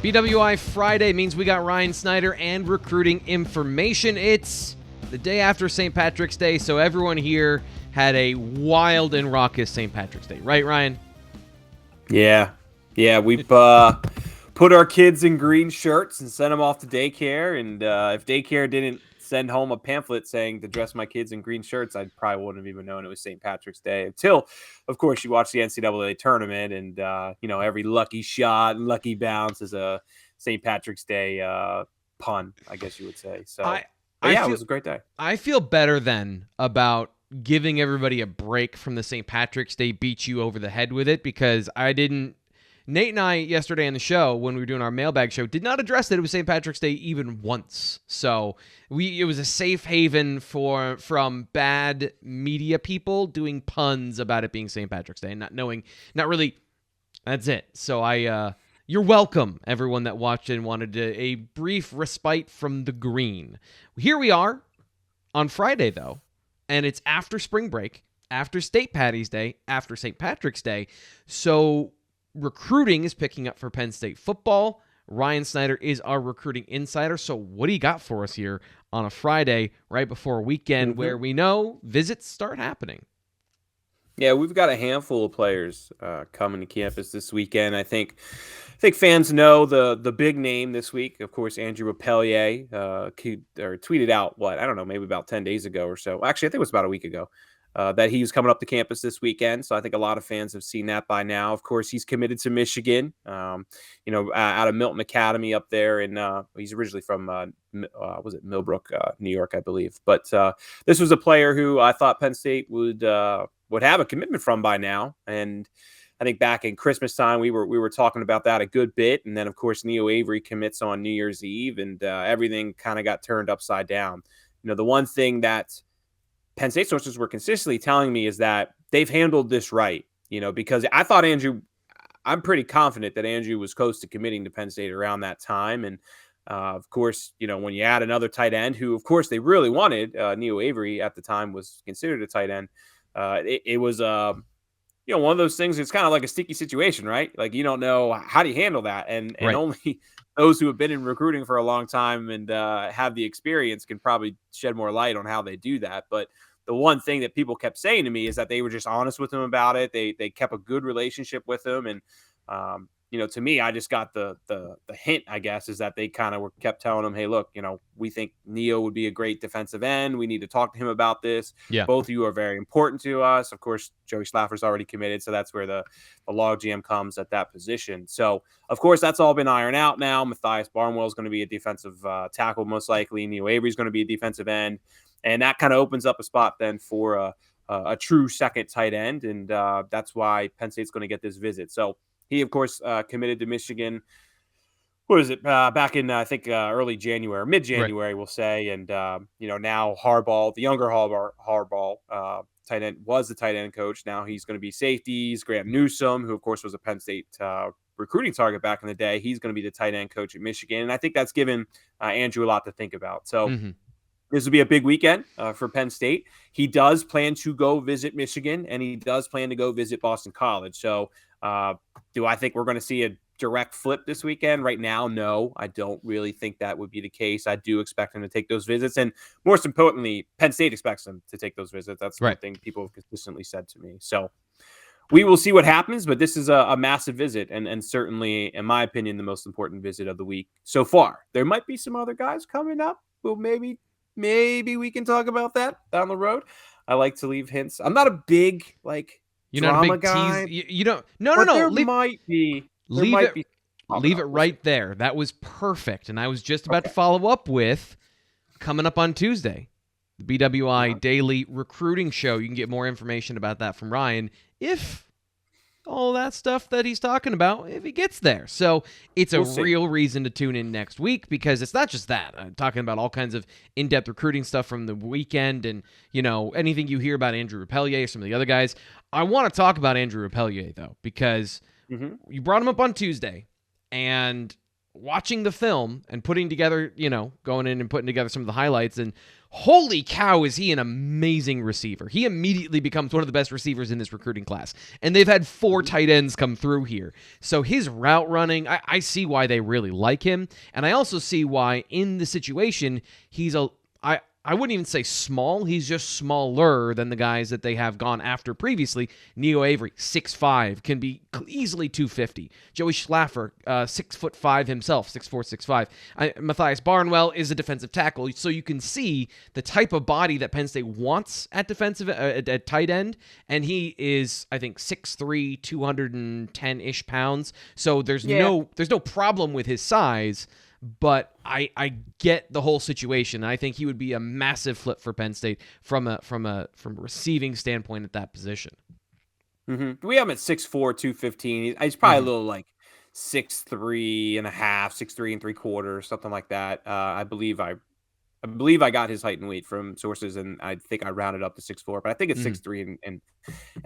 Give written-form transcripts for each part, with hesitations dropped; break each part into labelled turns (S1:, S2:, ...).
S1: BWI Friday means we got Ryan Snyder and recruiting information. It's the day after St. Patrick's Day, so everyone here had a wild and raucous St. Patrick's Day. Right, Ryan?
S2: Yeah, we put our kids in green shirts and sent them off to daycare, and if daycare didn't send home a pamphlet saying to dress my kids in green shirts, I probably wouldn't have even known it was St. Patrick's Day until, of course, you watch the NCAA tournament and, every lucky shot and lucky bounce is a St. Patrick's Day pun, I guess you would say. So, it was a great day.
S1: I feel better then about giving everybody a break from the St. Patrick's Day beat you over the head with it, because Nate and I yesterday on the show, when we were doing our mailbag show, did not address that it was St. Patrick's Day even once. So it was a safe haven from bad media people doing puns about it being St. Patrick's Day and not really. That's it. So you're welcome, everyone that watched and wanted a brief respite from the green. Here we are on Friday, though, and it's after spring break, after St. Patty's Day, after St. Patrick's Day. So recruiting is picking up for Penn State football. Ryan Snyder is our recruiting insider. So what do you got for us here on a Friday right before a weekend where we know visits start happening?
S2: Yeah, we've got a handful of players coming to campus this weekend. I think fans know the big name this week. Of course, Andrew Rappleyea tweeted out maybe about 10 days ago or so. Actually, I think it was about a week ago. That he's coming up to campus this weekend. So I think a lot of fans have seen that by now. Of course, he's committed to Michigan, out of Milton Academy up there. And he's originally from, Millbrook, New York, I believe. But this was a player who I thought Penn State would have a commitment from by now. And I think back in Christmas time, we were talking about that a good bit. And then, of course, Neo Avery commits on New Year's Eve, and everything kind of got turned upside down. The one thing that Penn State sources were consistently telling me is that they've handled this right, because I thought I'm pretty confident that Andrew was close to committing to Penn State around that time. And of course, when you add another tight end who, of course, they really wanted, Neo Avery at the time was considered a tight end. It was, one of those things. It's kind of like a sticky situation, right? Like, you don't know how do you handle that. And
S1: right.
S2: Only those who have been in recruiting for a long time and have the experience can probably shed more light on how they do that. But the one thing that people kept saying to me is that they were just honest with him about it. They kept a good relationship with him. And, to me, I just got the hint, I guess, is that they kind of kept telling him, hey, look, we think Neo would be a great defensive end. We need to talk to him about this.
S1: Yeah.
S2: Both of you are very important to us. Of course, Joey Schlafer's already committed, so that's where the log jam comes at that position. So, of course, that's all been ironed out now. Matthias Barnwell is going to be a defensive tackle, most likely. Neo Avery is going to be a defensive end. And that kind of opens up a spot then for a true second tight end. And that's why Penn State's going to get this visit. So he, of course, committed to Michigan. What is it? Back in, I think, early January, mid-January, right. We'll say. And, now Harbaugh, the younger Harbaugh, tight end, was the tight end coach. Now he's going to be safeties. Graham Newsome, who, of course, was a Penn State recruiting target back in the day. He's going to be the tight end coach at Michigan. And I think that's given Andrew a lot to think about. So this will be a big weekend for Penn State. He does plan to go visit Michigan, and he does plan to go visit Boston College. So do I think we're going to see a direct flip this weekend? Right now, no. I don't really think that would be the case. I do expect him to take those visits. And most importantly, Penn State expects him to take those visits. That's right. Something people have consistently said to me. So we will see what happens, but this is a massive visit and certainly, in my opinion, the most important visit of the week so far. There might be some other guys coming up. Well, maybe we can talk about that down the road. I like to leave hints. I'm not a big drama guy.
S1: You don't. No.
S2: There might be.
S1: Leave it right there. That was perfect. And I was just about to follow up with coming up on Tuesday, the BWI Daily Recruiting Show. You can get more information about that from Ryan if all that stuff that he's talking about, if he gets there. So it's a real reason to tune in next week, because it's not just that. I'm talking about all kinds of in-depth recruiting stuff from the weekend and, anything you hear about Andrew Rappleyea or some of the other guys. I want to talk about Andrew Rappleyea, though, because you brought him up on Tuesday, and watching the film and putting together, going in and putting together some of the highlights, and Holy cow, is he an amazing receiver. He immediately becomes one of the best receivers in this recruiting class. And they've had 4 tight ends come through here. So his route running, I see why they really like him. And I also see why in the situation, he's I wouldn't even say small. He's just smaller than the guys that they have gone after previously. Neo Avery, 6'5", can be easily 250. Joey Schlafer, 6'5" himself, 6'4", 6'5". Matthias Barnwell is a defensive tackle, so you can see the type of body that Penn State wants at defensive at tight end, and he is, I think, 6'3", 210-ish pounds. So there's no problem with his size. But I get the whole situation. I think he would be a massive flip for Penn State from a receiving standpoint at that position.
S2: Mm-hmm. We have him at 6'4", 215. He's probably a little like 6'3 and a half, 6'3 3/4, something like that. I believe I got his height and weight from sources, and I think I rounded up to 6'4", but I think it's 6'3 and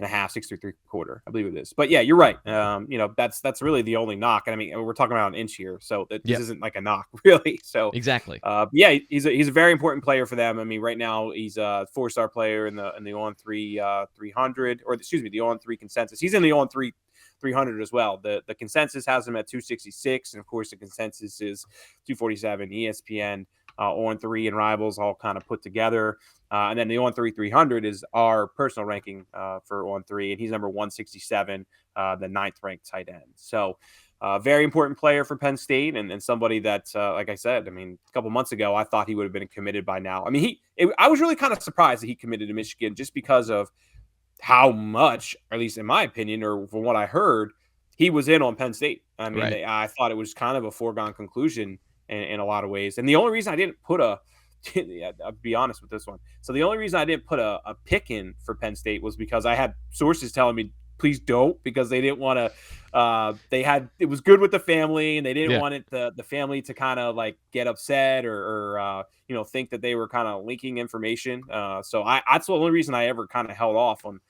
S2: a half, 6'3 3/4. I believe it is. But yeah, you're right. That's really the only knock. And I mean, we're talking about an inch here, so this isn't like a knock, really. So
S1: exactly.
S2: Yeah, he's a very important player for them. I mean, right now he's a 4-star player in the on-3 300, or excuse me, the on-3 consensus. He's in the on-3 300 as well. The consensus has him at 266, and of course the consensus is 247. ESPN. On-3 and Rivals all kind of put together. And then the on-3 300 is our personal ranking for on-3, and he's number 167, the 9th ranked tight end. So very important player for Penn State, and somebody that, like I said, I mean, a couple months ago, I thought he would have been committed by now. I mean, I was really kind of surprised that he committed to Michigan just because of how much, or at least in my opinion, or from what I heard, he was in on Penn State. I mean, right. I thought it was kind of a foregone conclusion in a lot of ways. And the only reason I didn't put I'll be honest with this one. So the only reason I didn't put a pick in for Penn State was because I had sources telling me, please don't, because they didn't want to, it was good with the family, and they didn't want the family to kind of like get upset or think that they were kind of leaking information. So that's the only reason I ever kind of held off on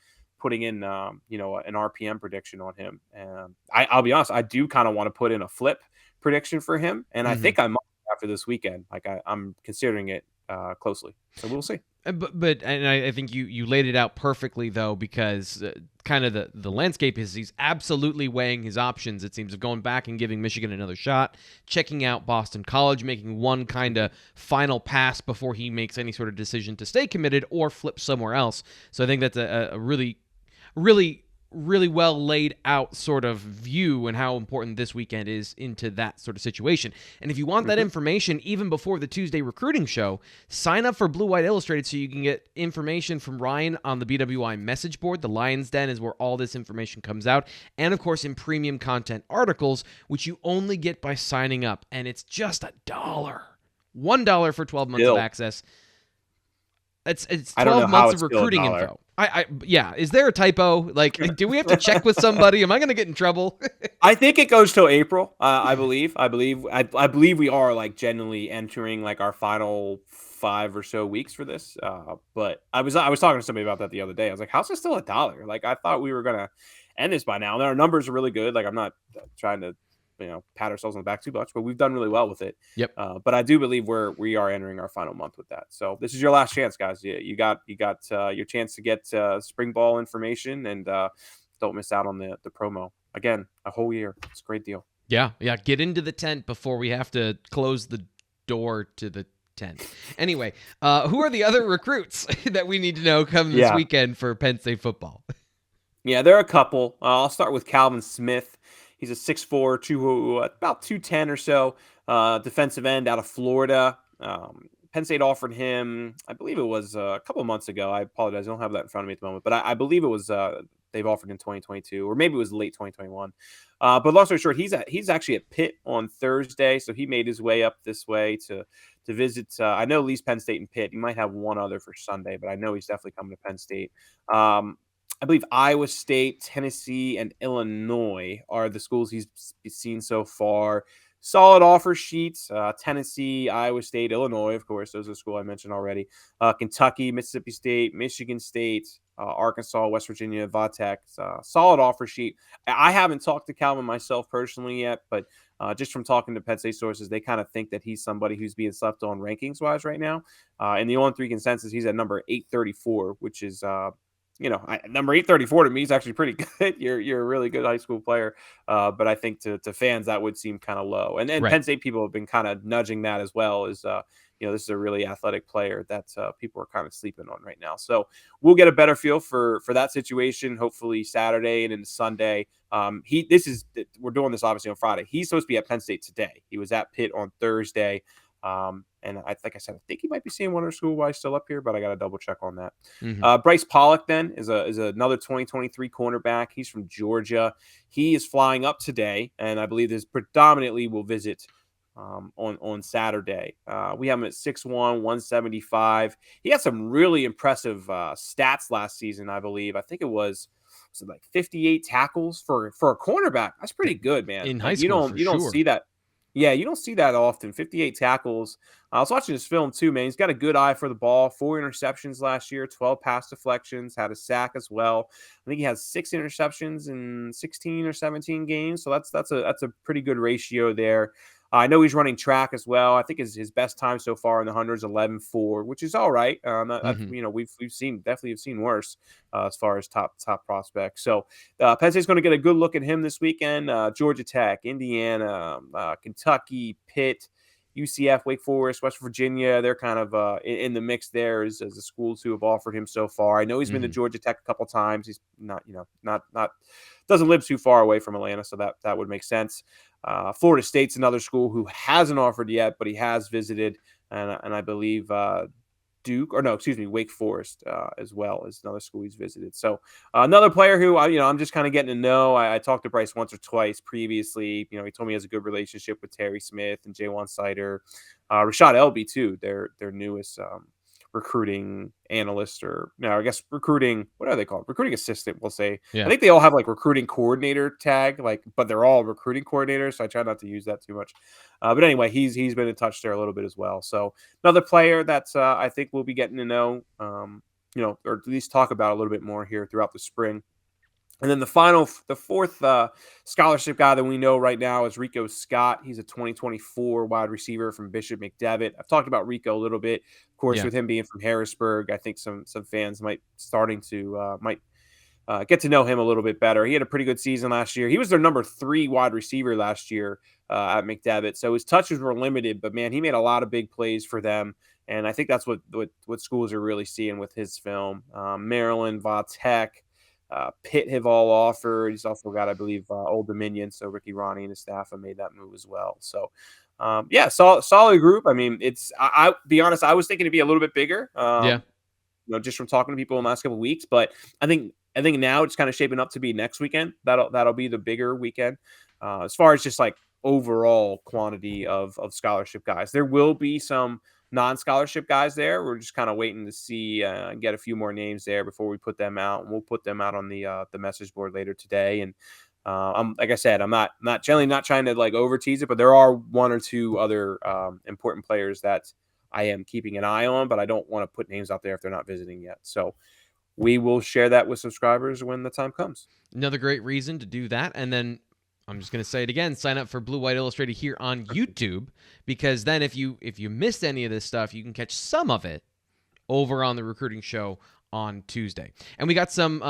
S2: putting in, an RPM prediction on him. And I'll be honest, I do kind of want to put in a flip prediction for him, and I think I might after this weekend. Like I'm considering it closely, so we'll see.
S1: But I think you laid it out perfectly, though, because kind of the landscape is he's absolutely weighing his options, it seems, of going back and giving Michigan another shot, checking out Boston College, making one kind of final pass before he makes any sort of decision to stay committed or flip somewhere else. So I think that's a really, really, really well laid out sort of view and how important this weekend is into that sort of situation. And if you want that information even before the Tuesday recruiting show, sign up for Blue White Illustrated so you can get information from Ryan on the BWI message board. The Lions Den is where all this information comes out. And of course in premium content articles, which you only get by signing up. And it's just $1 for 12 months of access. It's 12 months of recruiting info. Yeah. Is there a typo? Like, do we have to check with somebody? Am I going to get in trouble?
S2: I think it goes till April. I believe we are like genuinely entering like our final 5 or so weeks for this. But I was talking to somebody about that the other day. I was like, how's it still $1? Like, I thought we were going to end this by now. And our numbers are really good. Like, I'm not trying to, pat ourselves on the back too much, but we've done really well with it.
S1: Yep.
S2: But I do believe we are entering our final month with that. So this is your last chance, guys. You got your chance to get spring ball information, and don't miss out on the promo. Again, a whole year. It's a great deal.
S1: Yeah. Get into the tent before we have to close the door to the tent. Anyway, who are the other recruits that we need to know come this weekend for Penn State football?
S2: Yeah, there are a couple. I'll start with Calvin Smith. He's a 6'4", about 210 or so, defensive end out of Florida. Penn State offered him, I believe it was a couple of months ago. I apologize, I don't have that in front of me at the moment, but I believe it was they've offered in 2022, or maybe it was late 2021. But long story short, he's actually at Pitt on Thursday, so he made his way up this way to visit. I know at least Penn State and Pitt. He might have one other for Sunday, but I know he's definitely coming to Penn State. I believe Iowa State, Tennessee, and Illinois are the schools he's seen so far. Solid offer sheets. Tennessee, Iowa State, Illinois, of course. Those are the schools I mentioned already. Kentucky, Mississippi State, Michigan State, Arkansas, West Virginia, Va-Tech. Solid offer sheet. I haven't talked to Calvin myself personally yet, but just from talking to Penn State sources, they kind of think that he's somebody who's being slept on rankings-wise right now. In the On3 consensus, he's at number 834, which is number 834 to me is actually pretty good. You're a really good high school player, but I think to fans that would seem kind of low. And
S1: Right.
S2: Penn State people have been kind of nudging that as well. This is a really athletic player that people are kind of sleeping on right now. So we'll get a better feel for that situation. Hopefully Saturday and into Sunday. We're doing this obviously on Friday. He's supposed to be at Penn State today. He was at Pitt on Thursday. And like I said, I think he might be seeing one other school while he's still up here, but I got to double check on that.
S1: Mm-hmm.
S2: Brice Pollock then is another 2023 cornerback. He's from Georgia. He is flying up today, and I believe this predominantly will visit on Saturday. We have him at 6'1", 175. He had some really impressive stats last season, I believe. I think it was like 58 tackles for a cornerback. That's pretty good, man.
S1: In high school,
S2: you don't see that. Yeah, you don't see that often. 58 tackles. I was watching his film too, man. He's got a good eye for the ball. 4 interceptions last year, 12 pass deflections, had a sack as well. I think he has 6 interceptions in 16 or 17 games. So that's a pretty good ratio there. I know he's running track as well. I think his best time so far in the 100s 11.4, which is all right. We've seen worse as far as top prospects. So Penn State's going to get a good look at him this weekend. Georgia Tech, Indiana, Kentucky, Pitt, UCF, Wake Forest, West Virginia. They're kind of in the mix there as the schools who have offered him so far. I know he's been to Georgia Tech a couple times. He's not doesn't live too far away from Atlanta, so that would make sense. Florida State's another school who hasn't offered yet, but he has visited, and I believe Wake Forest as well is another school he's visited. So another player who I'm just kind of getting to know. I talked to Brice once or twice previously. He told me he has a good relationship with Terry Smith and Jaywan Sider, Rashad Elby too. Their newest recruiting analyst, or I guess recruiting, what are they called? Recruiting assistant, we'll say.
S1: Yeah.
S2: I think they all have like recruiting coordinator tag, but they're all recruiting coordinators, so I try not to use that too much. But anyway, he's been in touch there a little bit as well. So another player that's I think we'll be getting to know, or at least talk about a little bit more here throughout the spring. And then the fourth scholarship guy that we know right now is Rico Scott. He's a 2024 wide receiver from Bishop McDevitt. I've talked about Rico a little bit, of course, with him being from Harrisburg. I think some fans might get to know him a little bit better. He had a pretty good season last year. He was their number 3 wide receiver last year at McDevitt. So his touches were limited, but man, he made a lot of big plays for them. And I think that's what schools are really seeing with his film. Maryland, Va-Tech, Pitt have all offered. He's also got, I believe, Old Dominion. So Ricky Ronnie and his staff have made that move as well. So, solid group. I mean, I'll be honest, I was thinking it'd be a little bit bigger. Just from talking to people in the last couple of weeks. But I think now it's kind of shaping up to be next weekend. That'll be the bigger weekend. As far as just like overall quantity of scholarship guys, there will be some non-scholarship guys there. We're just kind of waiting to see and get a few more names there before we put them out, and we'll put them out on the message board later today. And I'm like I said, I'm not generally not trying to like over tease it, but there are 1 or 2 other important players that I am keeping an eye on, but I don't want to put names out there if they're not visiting yet. So we will share that with subscribers when the time comes.
S1: Another great reason to do that. And then I'm just going to say it again, sign up for Blue White Illustrated here on YouTube, because then if you missed any of this stuff, you can catch some of it over on the recruiting show on Tuesday. And we got some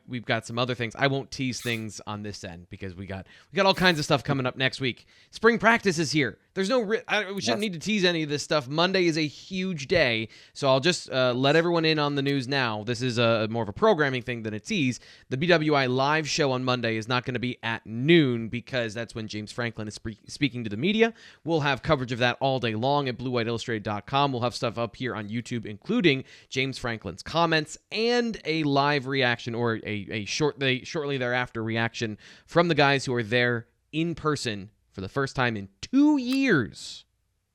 S1: we've got some other things. I won't tease things on this end because we got all kinds of stuff coming up next week. Spring practice is here. There's no we shouldn't need to tease any of this stuff. Monday is a huge day, so I'll just let everyone in on the news now. This is more of a programming thing than a tease. The BWI live show on Monday is not going to be at noon because that's when James Franklin is speaking to the media. We'll have coverage of that all day long at BlueWhiteIllustrated.com. We'll have stuff up here on YouTube, including James Franklin's comments and a live reaction, or a shortly thereafter reaction from the guys who are there in person for the first time in 2 years.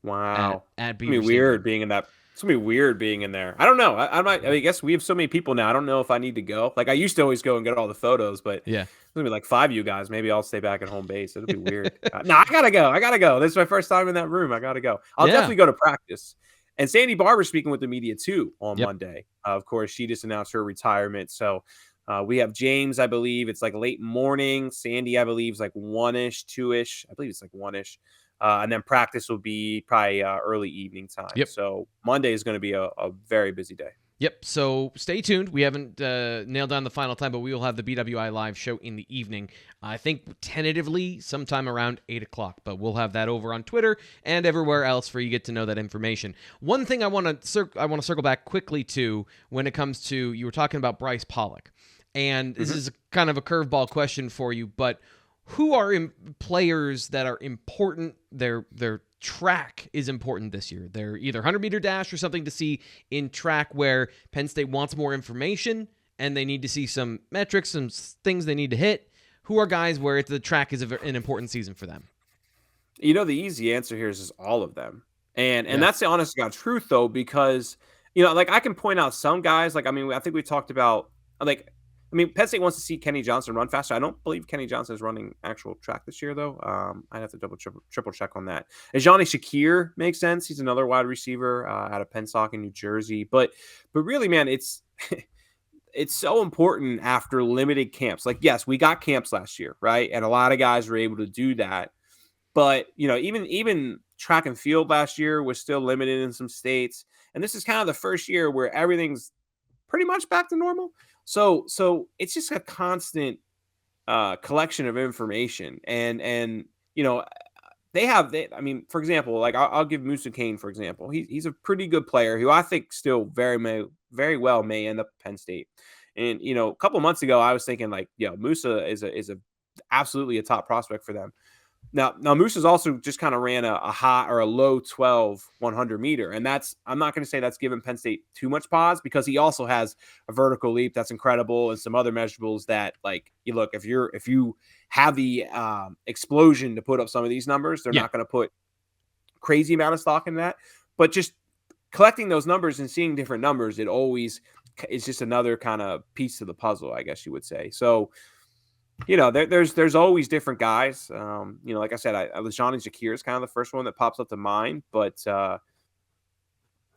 S2: Wow.
S1: At
S2: It's gonna be weird being in that. It's gonna be weird being in there. I don't know. I guess we have so many people now. I don't know if I need to go. Like I used to always go and get all the photos, but
S1: yeah,
S2: there's gonna be like 5 of you guys. Maybe I'll stay back at home base. It'll be weird. No, I gotta go. This is my first time in that room. I gotta go. I'll definitely go to practice. And Sandy Barber speaking with the media too on
S1: Yep.
S2: Monday. Of course, she just announced her retirement. So we have James, I believe it's like late morning. Sandy, I believe, is like 1-ish, 2-ish. I believe it's like 1-ish. And then practice will be probably early evening time.
S1: Yep.
S2: So Monday is going to be a very busy day.
S1: Yep. So stay tuned. We haven't nailed down the final time, but we will have the BWI live show in the evening. I think tentatively sometime around 8 o'clock, but we'll have that over on Twitter and everywhere else for you to get to know that information. One thing I want to circle back quickly to when it comes to, you were talking about Bryce Pollock, and this is kind of a curveball question for you, but who are players that are important? Their track is important this year. They're either 100-meter dash or something to see in track where Penn State wants more information and they need to see some metrics, some things they need to hit. Who are guys where the track is an important season for them?
S2: You know, the easy answer here is all of them. And that's the honest to God truth, though, because, you know, like I can point out some guys, like, I mean, I think we talked about, like, I mean, Penn State wants to see Kenny Johnson run faster. I don't believe Kenny Johnson is running actual track this year, though. I'd have to triple check on that. Johnny Shakir makes sense. He's another wide receiver out of Pensacola, New Jersey. But really, man, it's it's so important after limited camps. Like, yes, we got camps last year, right? And a lot of guys were able to do that. But, you know, even track and field last year was still limited in some states. And this is kind of the first year where everything's pretty much back to normal. So it's just a constant collection of information. And you know, I mean, for example, like I'll give Musa Kane, for example. He's a pretty good player who I think still very well may end up at Penn State. And, you know, a couple months ago, I was thinking like, Musa is a absolutely a top prospect for them. Now Moose's also just kind of ran a high or a low 12 100-meter. And I'm not going to say that's given Penn State too much pause, because he also has a vertical leap that's incredible and some other measurables that, like, you look, if you have the explosion to put up some of these numbers, they're not going to put crazy amount of stock in that. But just collecting those numbers and seeing different numbers, it's just another kind of piece to the puzzle, I guess you would say. So, you know, there's always different guys. You know, like I said, Johnny Shakir is kind of the first one that pops up to mind, but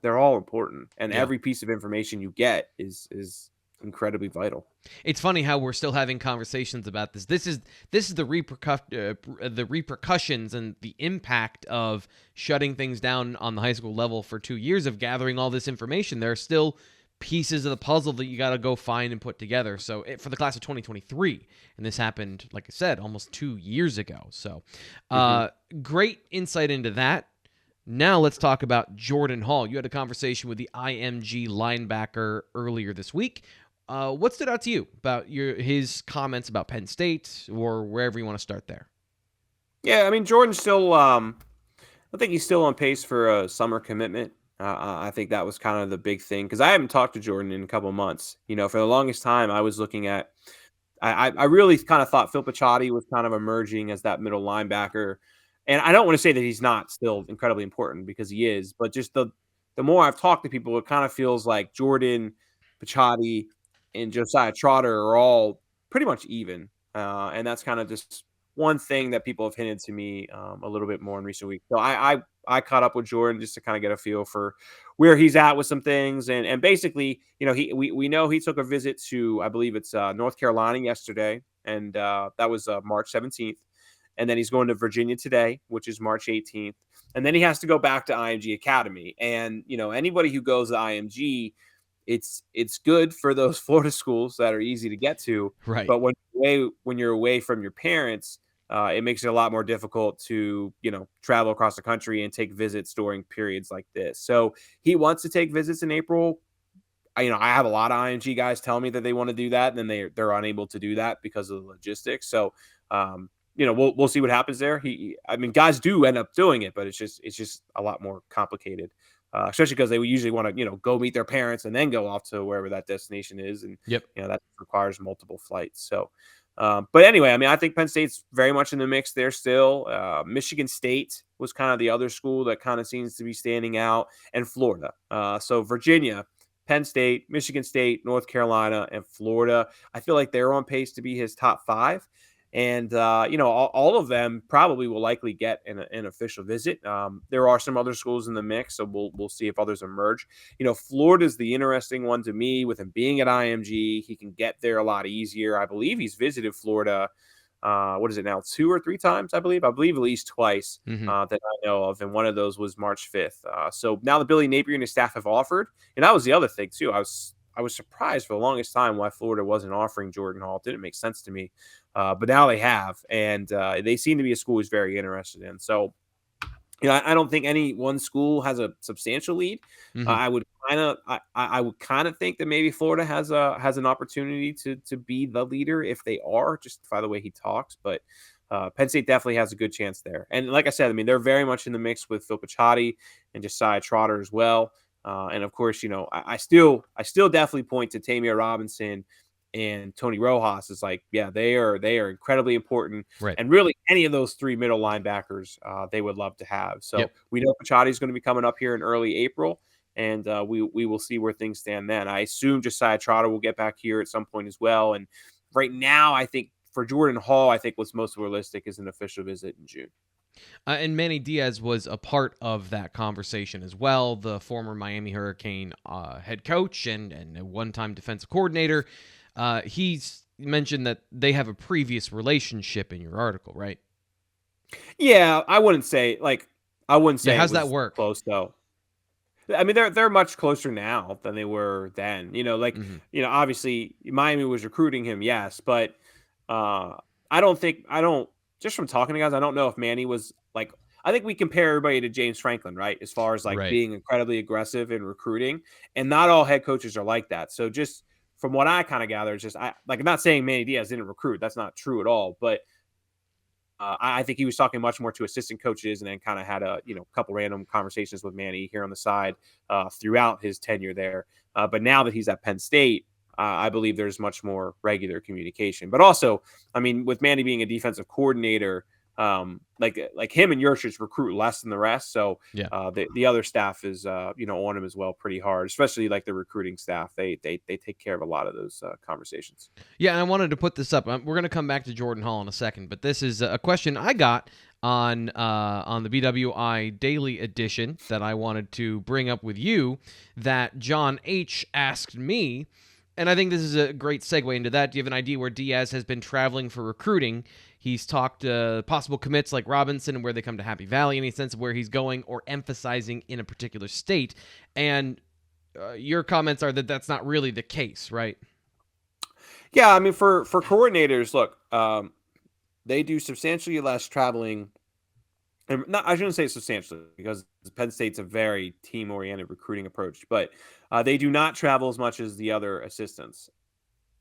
S2: they're all important, and every piece of information you get is incredibly vital.
S1: It's funny how we're still having conversations about this. This is the repercussions and the impact of shutting things down on the high school level for 2 years of gathering all this information. There are still pieces of the puzzle that you got to go find and put together. So for the class of 2023, and this happened, like I said, almost 2 years ago. So great insight into that. Now let's talk about Jordan Hall. You had a conversation with the IMG linebacker earlier this week. What stood out to you about his comments about Penn State, or wherever you want to start there?
S2: Yeah, I mean, Jordan's still, I think he's still on pace for a summer commitment. I think that was kind of the big thing, because I haven't talked to Jordan in a couple of months. You know, for the longest time, I was looking at, I really kind of thought Phil Picciotti was kind of emerging as that middle linebacker. And I don't want to say that he's not still incredibly important, because he is, but just the more I've talked to people, it kind of feels like Jordan, Picciotti, and Josiah Trotter are all pretty much even. And that's kind of just one thing that people have hinted to me a little bit more in recent weeks. So I caught up with Jordan just to kind of get a feel for where he's at with some things. And basically, you know, we know he took a visit to, I believe it's North Carolina yesterday. And that was March 17th. And then he's going to Virginia today, which is March 18th. And then he has to go back to IMG Academy. And, you know, anybody who goes to IMG, it's good for those Florida schools that are easy to get to.
S1: Right.
S2: But when you're away from your parents, it makes it a lot more difficult to, you know, travel across the country and take visits during periods like this. So he wants to take visits in April. I have a lot of IMG guys tell me that they want to do that, and then they're unable to do that because of the logistics. So, you know, we'll see what happens there. Guys do end up doing it, but it's just a lot more complicated, especially because they usually want to, you know, go meet their parents and then go off to wherever that destination is. And, you know, that requires multiple flights. So, but anyway, I mean, I think Penn State's very much in the mix there still. Michigan State was kind of the other school that kind of seems to be standing out, and Florida. So Virginia, Penn State, Michigan State, North Carolina, and Florida. I feel like they're on pace to be his top 5. And, all of them probably will likely get an official visit. There are some other schools in the mix, so we'll see if others emerge. Florida's the interesting one to me. With him being at IMG, he can get there a lot easier. I believe he's visited Florida. What is it now? 2 or 3 times, I believe. I believe at least twice that I know of, and one of those was March 5th. So now that Billy Napier and his staff have offered, and that was the other thing too. I was surprised for the longest time why Florida wasn't offering Jordan Hall. It didn't make sense to me, but now they have, and they seem to be a school he's very interested in. So, I don't think any one school has a substantial lead. I would kind of think that maybe Florida has an opportunity to be the leader if they are, just by the way he talks. But Penn State definitely has a good chance there. And like I said, I mean, they're very much in the mix with Phil Picciotti and Josiah Trotter as well. And of course, I still definitely point to Tamir Robinson and Tony Rojas is like, yeah, they are incredibly important.
S1: Right.
S2: And really any of those 3 middle linebackers, they would love to have. So we know Picciotti is going to be coming up here in early April, and we will see where things stand then. I assume Josiah Trotter will get back here at some point as well. And right now, I think for Jordan Hall, I think what's most realistic is an official visit in June.
S1: And Manny Diaz was a part of that conversation as well, the former Miami Hurricane head coach and a one-time defensive coordinator. He's mentioned that they have a previous relationship in your article, right?
S2: Yeah, I wouldn't say
S1: how's that work?
S2: Close though. I mean, they're much closer now than they were then. Obviously Miami was recruiting him, yes, but I don't just from talking to guys, I don't know if Manny was like. I think we compare everybody to James Franklin, right? As far as being incredibly aggressive in recruiting, and not all head coaches are like that. So just from what I kind of gather, it's just I'm not saying Manny Diaz didn't recruit. That's not true at all. But I think he was talking much more to assistant coaches, and then kind of had a couple random conversations with Manny here on the side throughout his tenure there. But now that he's at Penn State, I believe there's much more regular communication. But also, I mean, with Manny being a defensive coordinator, like him and Yurchich recruit less than the rest. So the other staff is on him as well pretty hard, especially like the recruiting staff. They take care of a lot of those conversations.
S1: Yeah, and I wanted to put this up. We're going to come back to Jordan Hall in a second, but this is a question I got on the BWI Daily Edition that I wanted to bring up with you that John H. asked me. And I think this is a great segue into that. Do you have an idea where Diaz has been traveling for recruiting? He's talked possible commits like Robinson and where they come to Happy Valley. Any sense of where he's going or emphasizing in a particular state? And your comments are that that's not really the case, right?
S2: Yeah, I mean, for coordinators, look, they do substantially less traveling. And I shouldn't say substantially because Penn State's a very team-oriented recruiting approach, but they do not travel as much as the other assistants.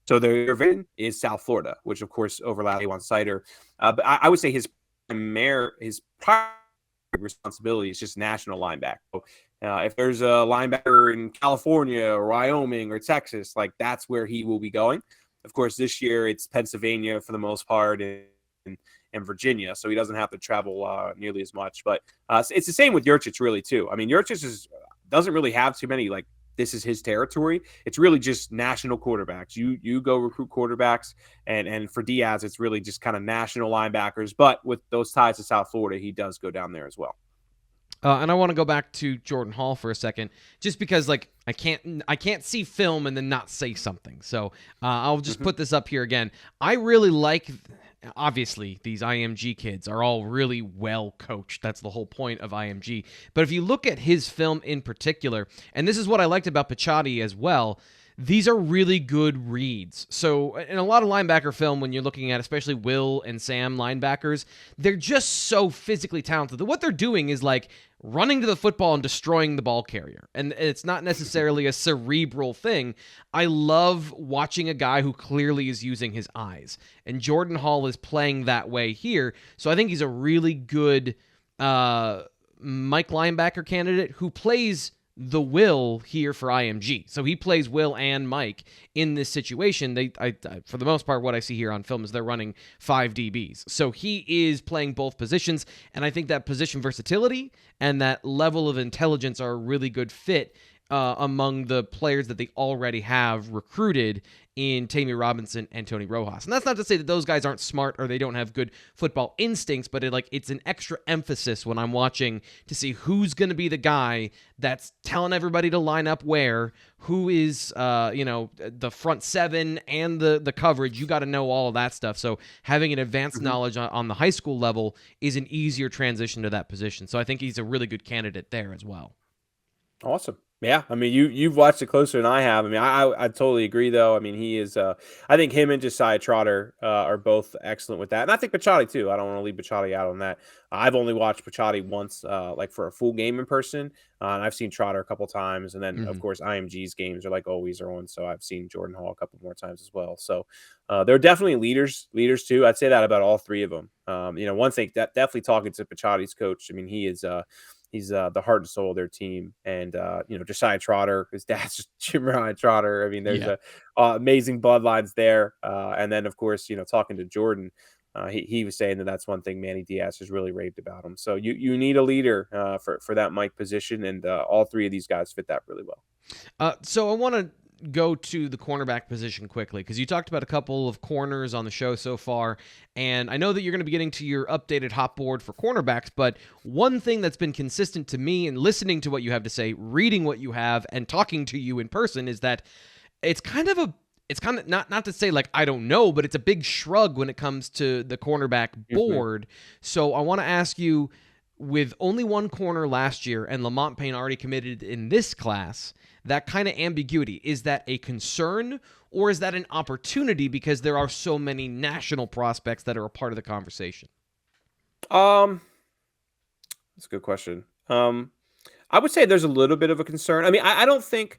S2: So their vision is South Florida, which of course overlaps Ryan Snyder. But I would say his primary responsibility is just national linebacker. So, if there's a linebacker in California or Wyoming or Texas, like that's where he will be going. Of course, this year it's Pennsylvania for the most part and Virginia, so he doesn't have to travel nearly as much. But it's the same with Yurchich, really, too. I mean, Yurchich doesn't really have too many, like, this is his territory. It's really just national quarterbacks. You go recruit quarterbacks, and for Diaz, it's really just kind of national linebackers. But with those ties to South Florida, he does go down there as well.
S1: And I want to go back to Jordan Hall for a second, just because like I can't see film and then not say something. So I'll just put this up here again. I really like. Obviously, these IMG kids are all really well coached. That's the whole point of IMG. But if you look at his film in particular, and this is what I liked about Picciotti as well, these are really good reads. So in a lot of linebacker film, when you're looking at especially Will and Sam linebackers, they're just so physically talented that what they're doing is like running to the football and destroying the ball carrier. And it's not necessarily a cerebral thing. I love watching a guy who clearly is using his eyes. And Jordan Hall is playing that way here. So I think he's a really good Mike linebacker candidate who plays the Will here for IMG. So he plays Will and Mike in this situation. For the most part, what I see here on film is they're running 5 DBs. So he is playing both positions, and I think that position versatility and that level of intelligence are a really good fit among the players that they already have recruited in Tammy Robinson and Tony Rojas. And that's not to say that those guys aren't smart or they don't have good football instincts, but it's an extra emphasis when I'm watching to see who's going to be the guy that's telling everybody to line up where, who is, the front seven and the coverage. You got to know all of that stuff. So having an advanced knowledge on the high school level is an easier transition to that position. So I think he's a really good candidate there as well.
S2: Awesome. Yeah, I mean, you've watched it closer than I have. I mean, I totally agree, though. I mean, he is. I think him and Josiah Trotter are both excellent with that, and I think Pachotti too. I don't want to leave Pachotti out on that. I've only watched Pachotti once, like for a full game in person, and I've seen Trotter a couple times, and then of course IMG's games are like always are on, so I've seen Jordan Hall a couple more times as well. So they're definitely leaders too. I'd say that about all three of them. One thing that definitely talking to Pachotti's coach. I mean, he is. He's the heart and soul of their team. And, Josiah Trotter, his dad's Jim Ryan Trotter. I mean, there's amazing bloodlines there. And then, of course, talking to Jordan, he was saying that's one thing Manny Diaz has really raved about him. So you need a leader for that Mike position. And all three of these guys fit that really well.
S1: So I want to go to the cornerback position quickly because you talked about a couple of corners on the show so far, and I know that you're going to be getting to your updated hot board for cornerbacks, but one thing that's been consistent to me in listening to what you have to say, reading what you have, and talking to you in person is that it's kind of not to say like I don't know, but it's a big shrug when it comes to the cornerback board. So I want to ask you, with only one corner last year and Lamont Payne already committed in this class, that kind of ambiguity, is that a concern or is that an opportunity because there are so many national prospects that are a part of the conversation?
S2: That's a good question. I would say there's a little bit of a concern. I mean, I don't think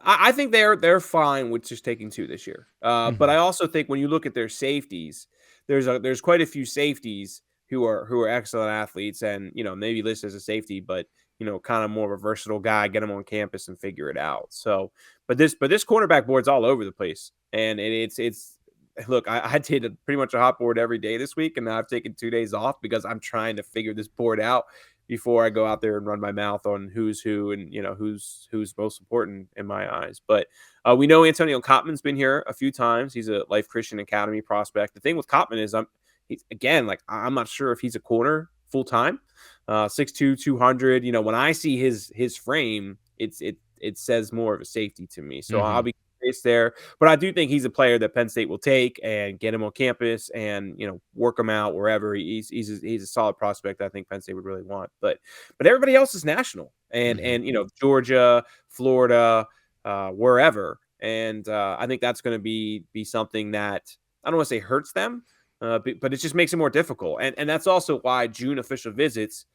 S2: I think they're fine with just taking two this year. But I also think when you look at their safeties, there's quite a few safeties who are excellent athletes and maybe listed as a safety, but kind of more of a versatile guy, get him on campus and figure it out. So, but this cornerback board's all over the place. And it's look, I did pretty much a hot board every day this week, and now I've taken 2 days off because I'm trying to figure this board out before I go out there and run my mouth on who's who and who's most important in my eyes. But we know Antonio Cotman's been here a few times. He's a Life Christian Academy prospect. The thing with Cotman is I'm not sure if he's a corner full time. 6'2", 200. When I see his frame, it says more of a safety to me. So I'll be curious there. But I do think he's a player that Penn State will take and get him on campus and work him out wherever. He's a solid prospect I think Penn State would really want. But everybody else is national and Georgia, Florida, wherever. And I think that's going to be something that I don't want to say hurts them. But it just makes it more difficult. And that's also why June official visits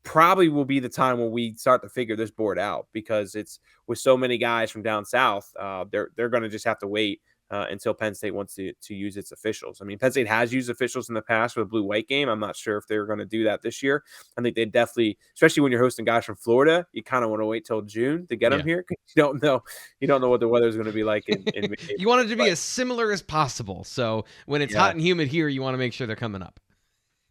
S2: probably will be the time when we start to figure this board out, because it's with so many guys from down south, they're going to just have to wait until Penn State wants to use its officials. I mean, Penn State has used officials in the past for the blue-white game. I'm not sure if they're going to do that this year. I think they definitely, especially when you're hosting guys from Florida, you kind of want to wait till June to get them here because you don't know what the weather is going to be like. In
S1: you want it to be as similar as possible. So when it's hot and humid here, you want to make sure they're coming up.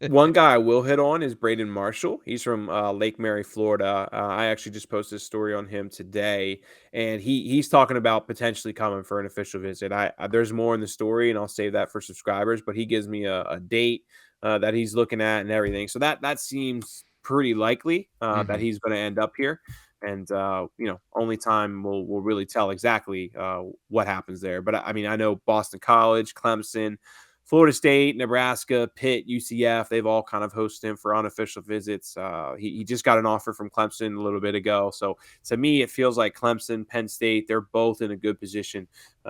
S2: One guy I will hit on is Braden Marshall. He's from Lake Mary, Florida. I actually just posted a story on him today, and he's talking about potentially coming for an official visit. There's more in the story, and I'll save that for subscribers, but he gives me a date that he's looking at and everything. So that seems pretty likely that he's going to end up here. And, only time will really tell exactly what happens there. But, I mean, I know Boston College, Clemson, Florida State, Nebraska, Pitt, UCF, they've all kind of hosted him for unofficial visits. He just got an offer from Clemson a little bit ago. So to me, it feels like Clemson, Penn State, they're both in a good position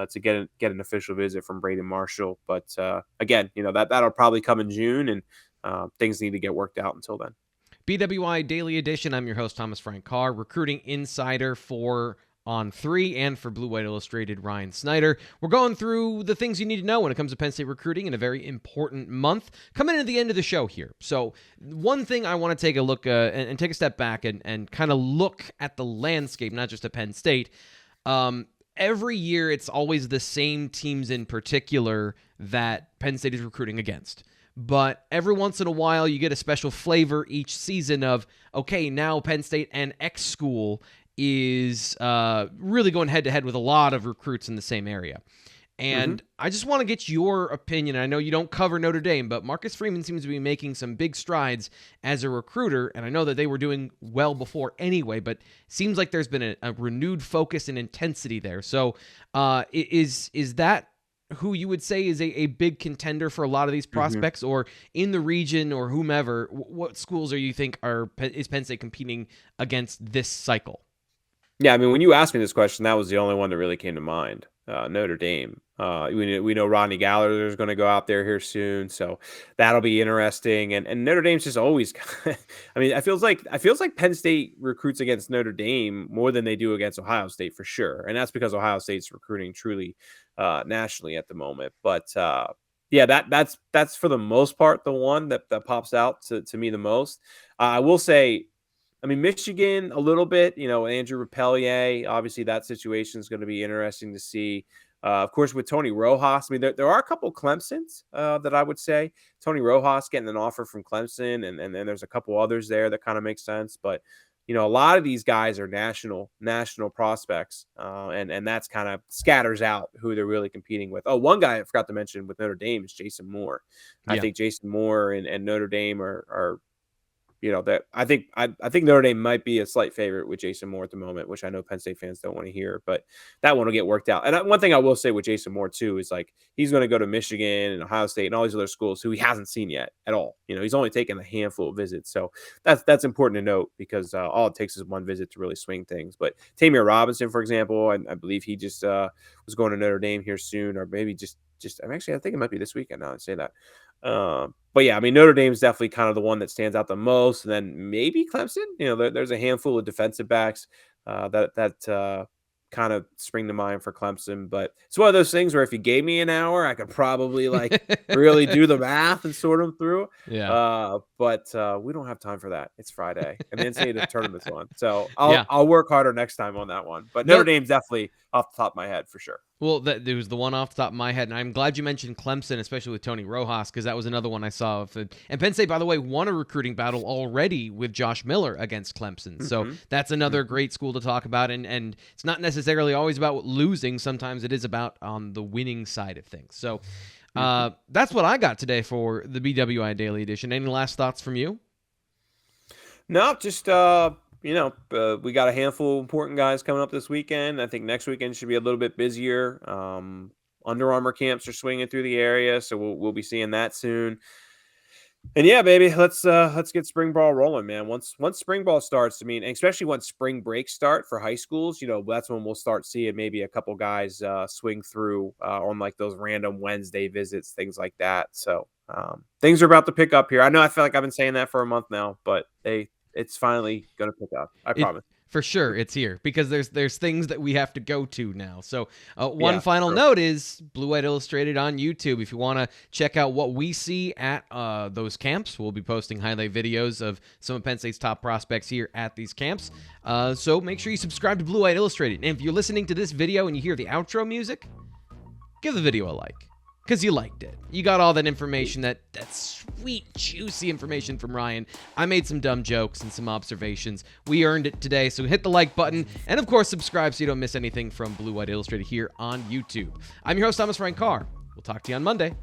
S2: to get an official visit from Braden Marshall. But again, that'll probably come in June, and things need to get worked out until then.
S1: BWI Daily Edition. I'm your host, Thomas Frank Carr, recruiting insider for On3 and for Blue White Illustrated, Ryan Snyder. We're going through the things you need to know when it comes to Penn State recruiting in a very important month coming into the end of the show here. So one thing I want to take a look and take a step back and kind of look at the landscape, not just at Penn State. Every year, it's always the same teams in particular that Penn State is recruiting against. But every once in a while, you get a special flavor each season of, okay, now Penn State and X school is really going head-to-head with a lot of recruits in the same area. And I just want to get your opinion. I know you don't cover Notre Dame, but Marcus Freeman seems to be making some big strides as a recruiter, and I know that they were doing well before anyway, but seems like there's been a renewed focus and intensity there. So is that who you would say is a big contender for a lot of these prospects, or in the region or whomever? What schools you think is Penn State competing against this cycle?
S2: Yeah, I mean, when you asked me this question, that was the only one that really came to mind. Notre Dame. We know Rodney Gallagher is going to go out there here soon, so that'll be interesting. And Notre Dame's just always. I mean, I feels like Penn State recruits against Notre Dame more than they do against Ohio State for sure, and that's because Ohio State's recruiting truly nationally at the moment. But yeah, that's for the most part the one that pops out to me the most. I will say. I mean, Michigan a little bit, Andrew Rappleyea, obviously that situation is going to be interesting to see. Of course, with Tony Rojas, I mean, there are a couple Clemsons that I would say. Tony Rojas getting an offer from Clemson, and then there's a couple others there that kind of makes sense. But, a lot of these guys are national prospects, and that's kind of scatters out who they're really competing with. Oh, one guy I forgot to mention with Notre Dame is Jason Moore. Yeah. I think Jason Moore and Notre Dame are that I think Notre Dame might be a slight favorite with Jason Moore at the moment, which I know Penn State fans don't want to hear, but that one will get worked out. And one thing I will say with Jason Moore too is like he's going to go to Michigan and Ohio State and all these other schools who he hasn't seen yet at all. He's only taken a handful of visits, so that's important to note because all it takes is one visit to really swing things. But Tamir Robinson, for example, I believe he just was going to Notre Dame here soon, or maybe just actually I think it might be this weekend now I say that. But yeah, I mean, Notre Dame is definitely kind of the one that stands out the most. And then maybe Clemson, there's a handful of defensive backs that kind of spring to mind for Clemson. But it's one of those things where if you gave me an hour, I could probably really do the math and sort them through.
S1: Yeah.
S2: But we don't have time for that. It's Friday and the NCAA tournament's on. So I'll work harder next time on that one. But Notre Dame's definitely off the top of my head for sure.
S1: Well, there was the one off the top of my head, and I'm glad you mentioned Clemson, especially with Tony Rojas, because that was another one I saw. And Penn State, by the way, won a recruiting battle already with Josh Miller against Clemson. So that's another great school to talk about. And it's not necessarily always about losing. Sometimes it is about on the winning side of things. So that's what I got today for the BWI Daily Edition. Any last thoughts from you?
S2: No, just we got a handful of important guys coming up this weekend. I think next weekend should be a little bit busier. Under Armour camps are swinging through the area, so we'll be seeing that soon. And yeah, baby, let's get spring ball rolling, man. Once spring ball starts, I mean, especially once spring breaks start for high schools, that's when we'll start seeing maybe a couple guys swing through on like those random Wednesday visits, things like that. So things are about to pick up here. I know I feel like I've been saying that for a month now, but it's finally going to pick up. I promise.
S1: For sure, it's here because there's things that we have to go to now. So one final note is Blue White Illustrated on YouTube. If you want to check out what we see at those camps, we'll be posting highlight videos of some of Penn State's top prospects here at these camps. So make sure you subscribe to Blue White Illustrated. And if you're listening to this video and you hear the outro music, give the video a like. Because you liked it. You got all that information, that sweet, juicy information from Ryan. I made some dumb jokes and some observations. We earned it today, so hit the like button. And, of course, subscribe so you don't miss anything from Blue White Illustrated here on YouTube. I'm your host, Thomas Frank Carr. We'll talk to you on Monday.